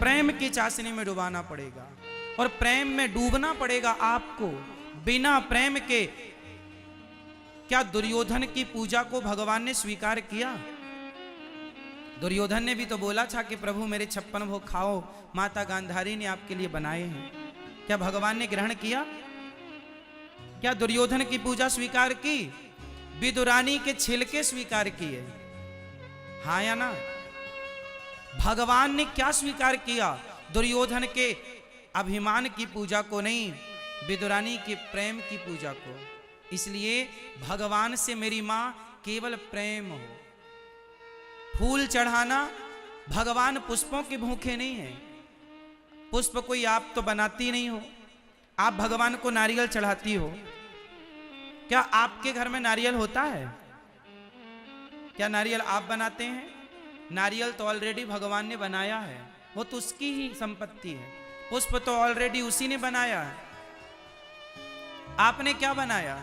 प्रेम की चाशनी में डुबाना पड़ेगा और प्रेम में डूबना पड़ेगा आपको। बिना प्रेम के क्या दुर्योधन की पूजा को भगवान ने स्वीकार किया? दुर्योधन ने भी तो बोला था कि प्रभु मेरे 56 भोग खाओ, माता गांधारी ने आपके लिए बनाए हैं। क्या भगवान ने ग्रहण किया? क्या दुर्योधन की पूजा स्वीकार की? विदुरानी के छिलके स्वीकार किए, हाँ या ना? भगवान ने क्या स्वीकार किया? दुर्योधन के अभिमान की पूजा को नहीं, विदुरानी के प्रेम की पूजा को। इसलिए भगवान से मेरी मां केवल प्रेम हो। फूल चढ़ाना, भगवान पुष्पों के भूखे नहीं है। पुष्प कोई आप तो बनाती नहीं हो, आप भगवान को नारियल चढ़ाती हो। क्या आपके घर में नारियल होता है? क्या नारियल आप बनाते हैं? नारियल तो ऑलरेडी भगवान ने बनाया है, वो तो उसकी ही संपत्ति है। पुष्प तो ऑलरेडी उसी ने बनाया है, आपने क्या बनाया?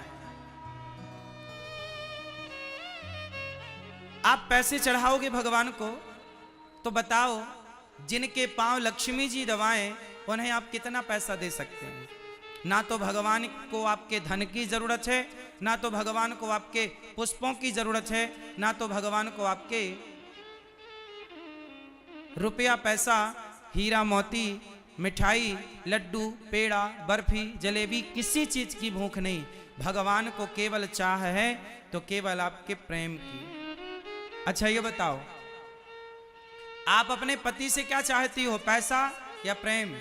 आप पैसे चढ़ाओगे भगवान को तो बताओ, जिनके पांव लक्ष्मी जी दबाएं उन्हें आप कितना पैसा दे सकते हैं? ना तो भगवान को आपके धन की जरूरत है, ना तो भगवान को आपके पुष्पों की जरूरत है, ना तो भगवान को आपके रुपया पैसा, हीरा मोती, मिठाई, लड्डू, पेड़ा, बर्फी, जलेबी, किसी चीज की भूख नहीं। भगवान को केवल चाह है तो केवल आपके प्रेम की। अच्छा ये बताओ, आप अपने पति से क्या चाहती हो, पैसा या प्रेम?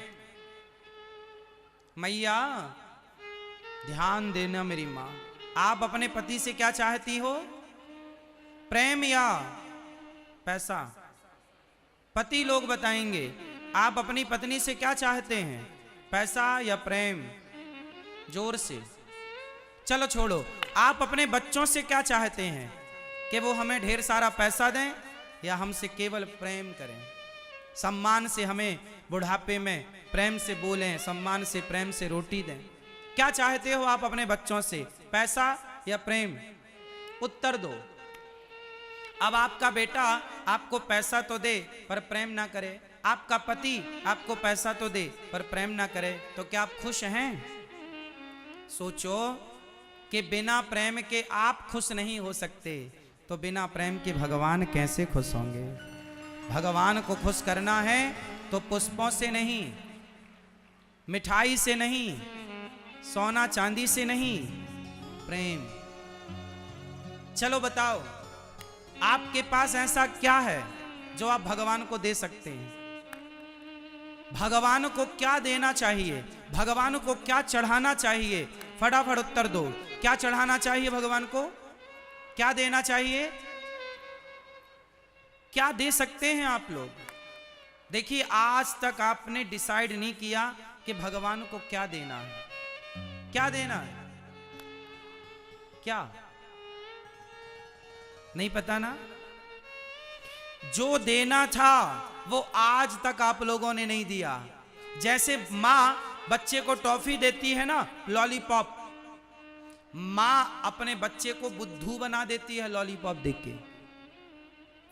मैया ध्यान देना मेरी मां, आप अपने पति से क्या चाहती हो, प्रेम या पैसा? पति लोग बताएंगे। आप अपनी पत्नी से क्या चाहते हैं, पैसा या प्रेम? जोर से। चलो छोड़ो, आप अपने बच्चों से क्या चाहते हैं, कि वो हमें ढेर सारा पैसा दें या हमसे केवल प्रेम करें, सम्मान से हमें बुढ़ापे में प्रेम से बोलें, सम्मान से प्रेम से रोटी दें? क्या चाहते हो आप अपने बच्चों से, पैसा या प्रेम? उत्तर दो। अब आपका बेटा आपको पैसा तो दे पर प्रेम ना करे, आपका पति आपको पैसा तो दे पर प्रेम ना करे, तो क्या आप खुश हैं? सोचो कि बिना प्रेम के आप खुश नहीं हो सकते, तो बिना प्रेम के भगवान कैसे खुश होंगे? भगवान को खुश करना है तो पुष्पों से नहीं, मिठाई से नहीं, सोना चांदी से नहीं, प्रेम। चलो बताओ, आपके पास ऐसा क्या है जो आप भगवान को दे सकते हैं? भगवान को क्या देना चाहिए, भगवान को क्या चढ़ाना चाहिए? फटाफट उत्तर दो। क्या चढ़ाना चाहिए भगवान को, क्या देना चाहिए, क्या दे सकते हैं आप लोग? देखिए, आज तक आपने डिसाइड नहीं किया कि भगवान को क्या देना है। क्या देना है, क्या नहीं पता ना? जो देना था वो आज तक आप लोगों ने नहीं दिया। जैसे माँ बच्चे को टॉफी देती है ना, लॉलीपॉप, माँ अपने बच्चे को बुद्धू बना देती है लॉलीपॉप देख के।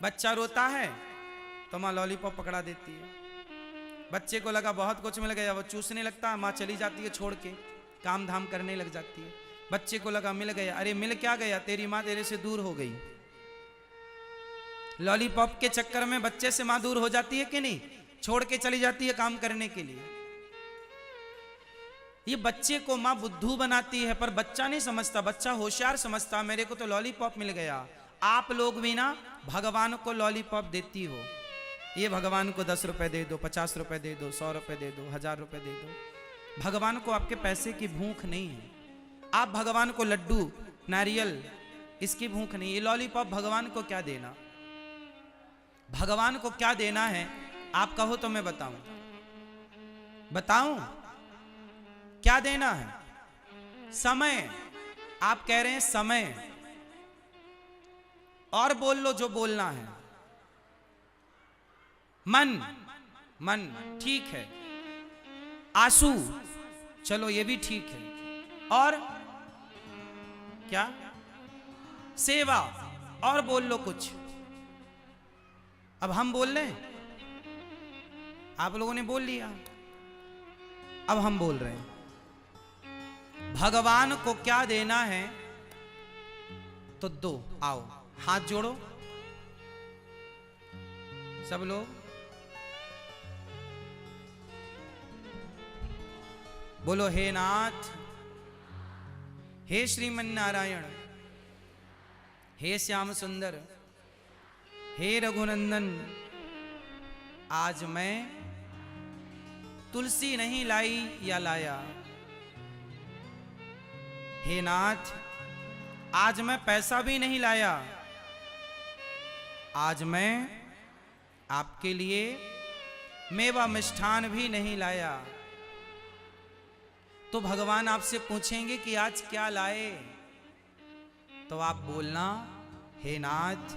बच्चा रोता है तो माँ लॉलीपॉप पकड़ा देती है। बच्चे को लगा बहुत कुछ मिल गया, वो चूसने लगता है, माँ चली जाती है छोड़ के, काम धाम करने लग जाती है। बच्चे को लगा मिल गया, अरे मिल क्या गया, तेरी माँ तेरे से दूर हो गई। लॉलीपॉप के चक्कर में बच्चे से माँ दूर हो जाती है कि नहीं, छोड़ के चली जाती है काम करने के लिए। ये बच्चे को माँ बुद्धू बनाती है, पर बच्चा नहीं समझता, बच्चा होशियार समझता, मेरे को तो लॉलीपॉप मिल गया। आप लोग भी ना भगवान को लॉलीपॉप देती हो, ये भगवान को 10 रुपए दे दो, 50 रुपए दे दो, 100 रुपए दे दो, 1000 रुपए दे दो। भगवान को आपके पैसे की भूख नहीं है। आप भगवान को लड्डू, नारियल, इसकी भूख नहीं। ये लॉलीपॉप भगवान को क्या देना, भगवान को क्या देना है आप कहो तो मैं बताऊं, बताऊं क्या देना है? समय। आप कह रहे हैं समय, और बोल लो जो बोलना है। मन, मन ठीक है। आंसू, चलो ये भी ठीक है। और क्या? सेवा। और बोल लो कुछ। अब हम बोल रहे हैं, आप लोगों ने बोल लिया, अब हम बोल रहे हैं भगवान को क्या देना है तो दो। आओ हाथ जोड़ो सब लोग, बोलो हे नाथ, हे श्रीमन नारायण, हे श्याम सुंदर, हे रघुनंदन, आज मैं तुलसी नहीं लाई या लाया। हे नाथ, आज मैं पैसा भी नहीं लाया, आज मैं आपके लिए मेवा मिष्ठान भी नहीं लाया। तो भगवान आपसे पूछेंगे कि आज क्या लाए, तो आप बोलना हे नाथ,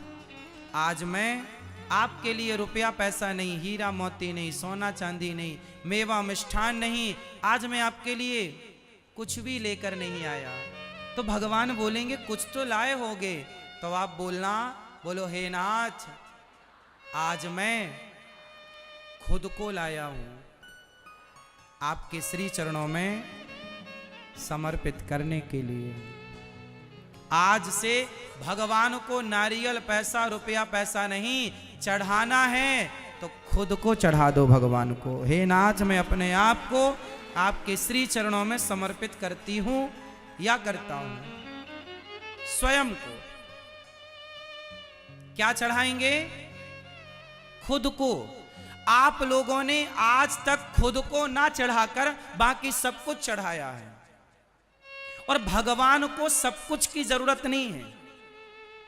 आज मैं आपके लिए रुपया पैसा नहीं, हीरा मोती नहीं, सोना चांदी नहीं, मेवा मिष्ठान नहीं, आज मैं आपके लिए कुछ भी लेकर नहीं आया। तो भगवान बोलेंगे कुछ तो लाए होगे, तो आप बोलना, बोलो हे नाथ, आज मैं खुद को लाया हूं आपके श्री चरणों में समर्पित करने के लिए। आज से भगवान को नारियल पैसा रुपया पैसा नहीं चढ़ाना है, तो खुद को चढ़ा दो भगवान को। हे नाथ, मैं अपने आप को आपके श्री चरणों में समर्पित करती हूं या करता हूं। स्वयं को क्या चढ़ाएंगे? खुद को। आप लोगों ने आज तक खुद को ना चढ़ाकर बाकी सब कुछ चढ़ाया है, और भगवान को सब कुछ की जरूरत नहीं है,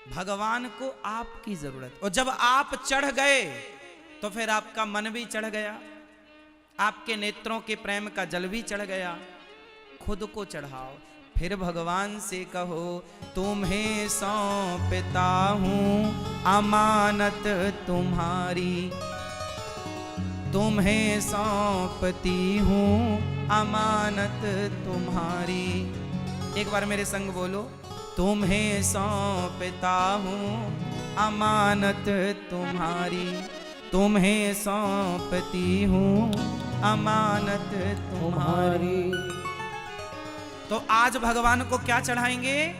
भगवान को आपकी जरूरत। और जब आप चढ़ गए तो फिर आपका मन भी चढ़ गया, आपके नेत्रों के प्रेम का जल भी चढ़ गया। खुद को चढ़ाओ, फिर भगवान से कहो तुम्हें सौंपता हूं अमानत तुम्हारी, तुम्हें सौंपती हूं अमानत तुम्हारी। एक बार मेरे संग बोलो, तुम्हें सौंपता हूं अमानत तुम्हारी, तुम्हें सौंपती हूं अमानत तुम्हारी। तो आज भगवान को क्या चढ़ाएंगे?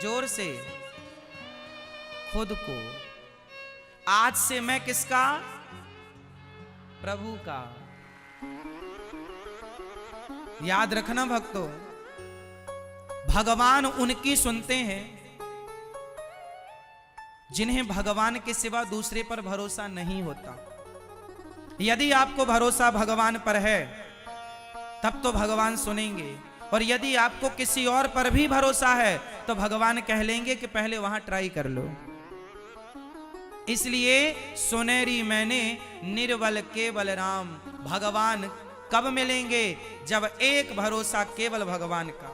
जोर से, खुद को। आज से मैं किसका? प्रभु का। याद रखना भक्तों, भगवान उनकी सुनते हैं जिन्हें भगवान के सिवा दूसरे पर भरोसा नहीं होता। यदि आपको भरोसा भगवान पर है तब तो भगवान सुनेंगे, और यदि आपको किसी और पर भी भरोसा है तो भगवान कह लेंगे कि पहले वहां ट्राई कर लो। इसलिए सुनेरी मैंने निर्बल केवल राम। भगवान कब मिलेंगे? जब एक भरोसा केवल भगवान का।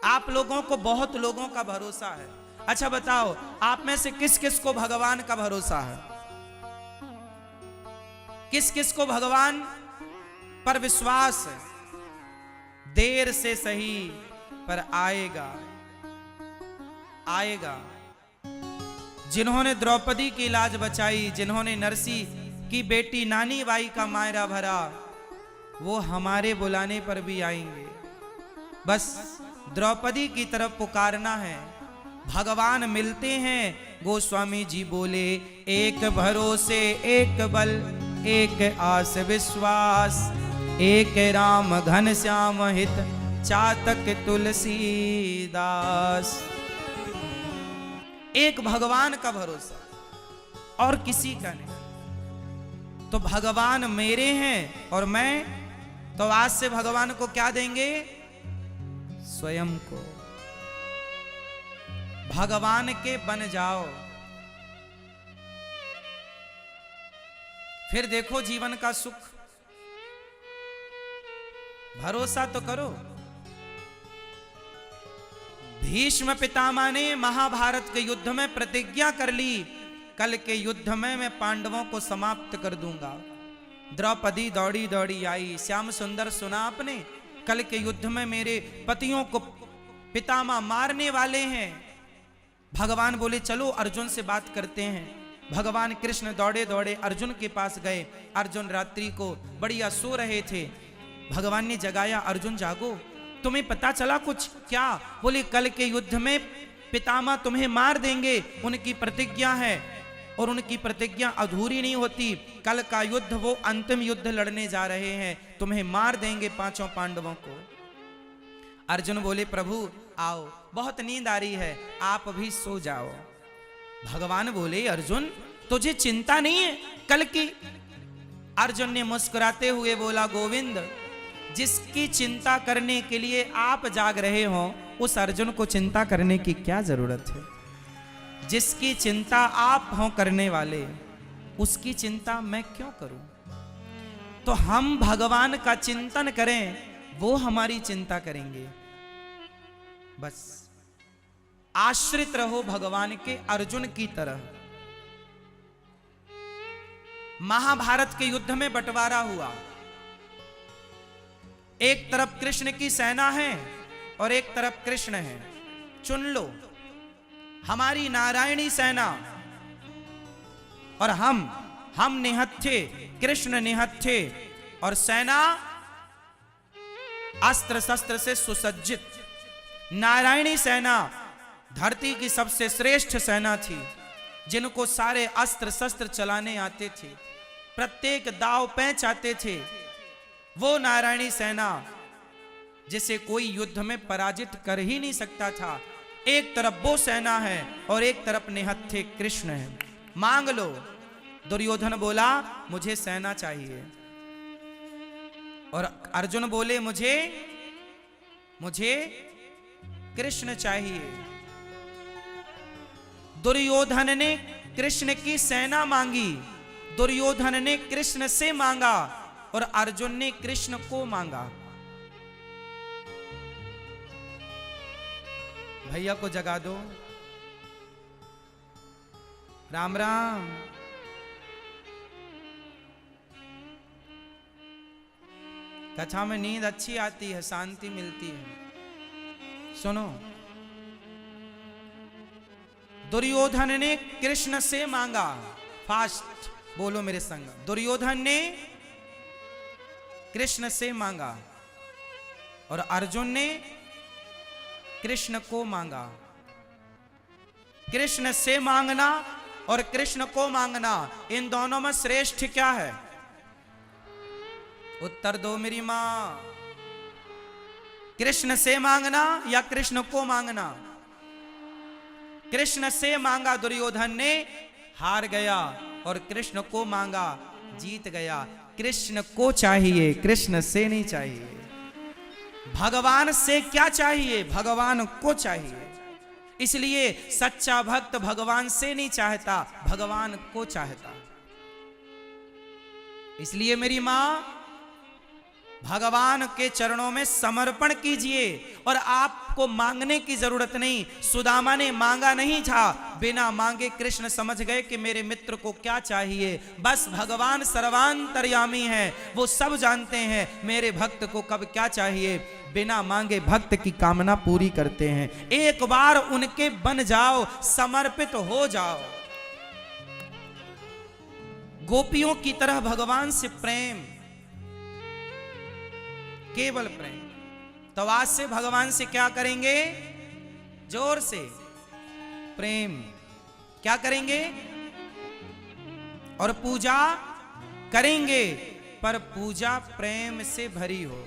आप लोगों को बहुत लोगों का भरोसा है। अच्छा बताओ, आप में से किस किस को भगवान का भरोसा है? किस किस को भगवान पर विश्वास है? देर से सही पर आएगा, आएगा। जिन्होंने द्रौपदी की लाज बचाई, जिन्होंने नरसी की बेटी नानी बाई का मायरा भरा, वो हमारे बुलाने पर भी आएंगे। बस द्रौपदी की तरफ पुकारना है। भगवान मिलते हैं। गोस्वामी जी बोले, एक भरोसे एक बल, एक आस विश्वास, एक राम घन श्याम हित, चातक तुलसीदास। एक भगवान का भरोसा और किसी का नहीं। तो भगवान मेरे हैं और मैं, तो आज से भगवान को क्या देंगे? स्वयं को। भगवान के बन जाओ, फिर देखो जीवन का सुख। भरोसा तो करो। भीष्म पितामह ने महाभारत के युद्ध में प्रतिज्ञा कर ली, कल के युद्ध में मैं पांडवों को समाप्त कर दूंगा। द्रौपदी दौड़ी दौड़ी आई, श्याम सुंदर सुना आपने? कल के युद्ध में मेरे पतियों को पितामह मारने वाले हैं। भगवान बोले चलो अर्जुन से बात करते हैं। भगवान कृष्ण दौड़े दौड़े अर्जुन के पास गए। अर्जुन रात्रि को बढ़िया सो रहे थे। भगवान ने जगाया, अर्जुन जागो, तुम्हें पता चला कुछ? क्या? बोले कल के युद्ध में पितामह तुम्हें मार देंगे, उनकी प्रतिज्ञा है और उनकी प्रतिज्ञा अधूरी नहीं होती। कल का युद्ध वो अंतिम युद्ध लड़ने जा रहे हैं, तुम्हें मार देंगे पांचों पांडवों को। अर्जुन बोले प्रभु आओ, बहुत नींद आ रही है, आप भी सो जाओ। भगवान बोले अर्जुन तुझे चिंता नहीं है कल की? अर्जुन ने मुस्कुराते हुए बोला गोविंद, जिसकी चिंता करने के लिए आप जाग रहे हो उस अर्जुन को चिंता करने की क्या जरूरत है? जिसकी चिंता आप हो करने वाले, उसकी चिंता मैं क्यों करूं? तो हम भगवान का चिंतन करें, वो हमारी चिंता करेंगे। बस आश्रित रहो भगवान के, अर्जुन की तरह। महाभारत के युद्ध में बंटवारा हुआ। एक तरफ कृष्ण की सेना है और एक तरफ कृष्ण है। चुन लो, हमारी नारायणी सेना और हम निहत्थे, कृष्ण निहत्थे और सेना अस्त्र शस्त्र से सुसज्जित। नारायणी सेना धरती की सबसे श्रेष्ठ सेना थी, जिनको सारे अस्त्र शस्त्र चलाने आते थे, प्रत्येक दाव पैंच आते थे। वो नारायणी सेना जिसे कोई युद्ध में पराजित कर ही नहीं सकता था। एक तरफ वो सेना है और एक तरफ निहत्थे कृष्ण है। मांग लो। दुर्योधन बोला मुझे सेना चाहिए और अर्जुन बोले मुझे कृष्ण चाहिए। दुर्योधन ने कृष्ण की सेना मांगी, दुर्योधन ने कृष्ण से मांगा और अर्जुन ने कृष्ण को मांगा। भैया को जगा दो। राम राम। कथा में नींद अच्छी आती है, शांति मिलती है। सुनो, दुर्योधन ने कृष्ण से मांगा। फास्ट बोलो मेरे संग। दुर्योधन ने कृष्ण से मांगा और अर्जुन ने कृष्ण को मांगा। कृष्ण से मांगना और कृष्ण को मांगना, इन दोनों में श्रेष्ठ क्या है? उत्तर दो मेरी मां। कृष्ण से मांगना या कृष्ण को मांगना? कृष्ण से मांगा दुर्योधन ने, हार गया, और कृष्ण को मांगा, जीत गया। कृष्ण को चाहिए, कृष्ण से नहीं चाहिए। भगवान से क्या चाहिए? भगवान को चाहिए। इसलिए सच्चा भक्त भगवान से नहीं चाहता, भगवान को चाहता। इसलिए मेरी मां, भगवान के चरणों में समर्पण कीजिए और आपको मांगने की जरूरत नहीं। सुदामा ने मांगा नहीं था, बिना मांगे कृष्ण समझ गए कि मेरे मित्र को क्या चाहिए। बस भगवान सर्वांतर्यामी है, वो सब जानते हैं मेरे भक्त को कब क्या चाहिए। बिना मांगे भक्त की कामना पूरी करते हैं। एक बार उनके बन जाओ, समर्पित हो जाओ। गोपियों की तरह भगवान से प्रेम, केवल प्रेम। तो आज से भगवान से क्या करेंगे? जोर से प्रेम। क्या करेंगे? और पूजा करेंगे, पर पूजा प्रेम से भरी हो।